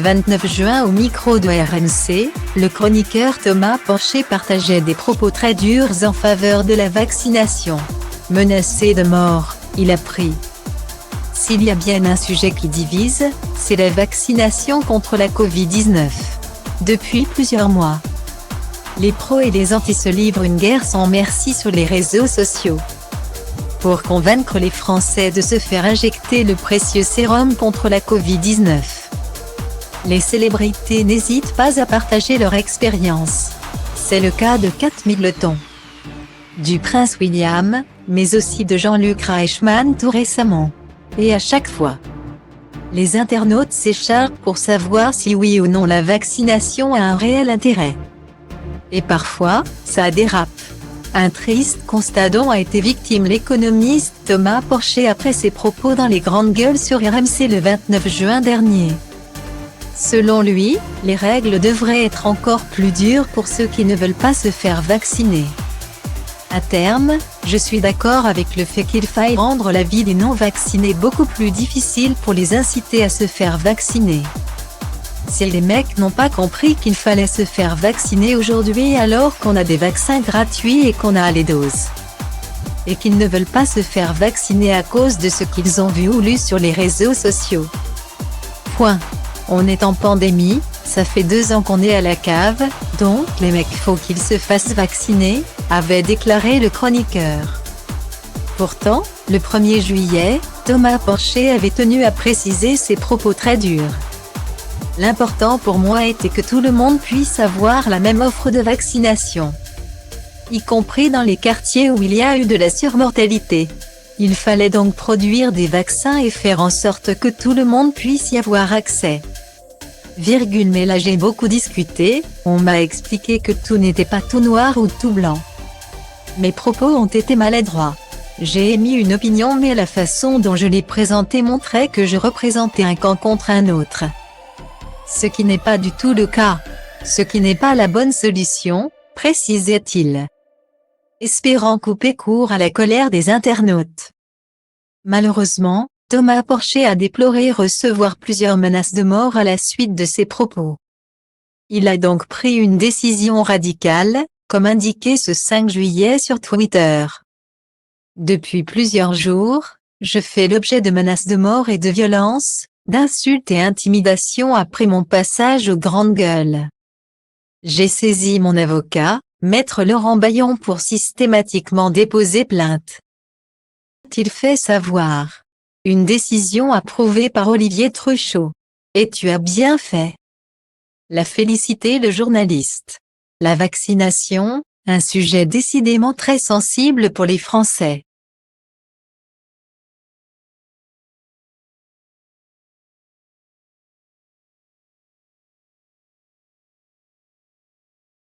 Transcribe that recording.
29 juin au micro de RMC, le chroniqueur Thomas Porcher partageait des propos très durs en faveur de la vaccination. Menacé de mort, il a pris. S'il y a bien un sujet qui divise, c'est la vaccination contre la Covid-19. Depuis plusieurs mois, les pros et les antis se livrent une guerre sans merci sur les réseaux sociaux pour convaincre les Français de se faire injecter le précieux sérum contre la Covid-19. Les célébrités n'hésitent pas à partager leur expérience. C'est le cas de Kate Middleton, du prince William, mais aussi de Jean-Luc Reichmann tout récemment. Et à chaque fois, les internautes s'écharpent pour savoir si oui ou non la vaccination a un réel intérêt. Et parfois, ça dérape. Un triste constat dont a été victime l'économiste Thomas Porcher après ses propos dans les grandes gueules sur RMC le 29 juin dernier. Selon lui, les règles devraient être encore plus dures pour ceux qui ne veulent pas se faire vacciner. À terme, je suis d'accord avec le fait qu'il faille rendre la vie des non-vaccinés beaucoup plus difficile pour les inciter à se faire vacciner. Si les mecs n'ont pas compris qu'il fallait se faire vacciner aujourd'hui alors qu'on a des vaccins gratuits et qu'on a les doses, et qu'ils ne veulent pas se faire vacciner à cause de ce qu'ils ont vu ou lu sur les réseaux sociaux. Point. On est en pandémie, ça fait 2 ans qu'on est à la cave, donc les mecs faut qu'ils se fassent vacciner, avait déclaré le chroniqueur. Pourtant, le 1er juillet, Thomas Porcher avait tenu à préciser ses propos très durs. L'important pour moi était que tout le monde puisse avoir la même offre de vaccination, y compris dans les quartiers où il y a eu de la surmortalité. Il fallait donc produire des vaccins et faire en sorte que tout le monde puisse y avoir accès. Mais là j'ai beaucoup discuté, on m'a expliqué que tout n'était pas tout noir ou tout blanc. Mes propos ont été maladroits. J'ai émis une opinion mais la façon dont je l'ai présentée montrait que je représentais un camp contre un autre. Ce qui n'est pas du tout le cas. Ce qui n'est pas la bonne solution, précisait-il, espérant couper court à la colère des internautes. Malheureusement, Thomas Porcher a déploré recevoir plusieurs menaces de mort à la suite de ses propos. Il a donc pris une décision radicale, comme indiqué ce 5 juillet sur Twitter. Depuis plusieurs jours, je fais l'objet de menaces de mort et de violences, d'insultes et intimidations après mon passage aux grandes gueules. J'ai saisi mon avocat, Maître Laurent Bayon pour systématiquement déposer plainte. Il fait savoir. Une décision approuvée par Olivier Truchot. Et tu as bien fait. L'a félicité le journaliste. La vaccination, un sujet décidément très sensible pour les Français.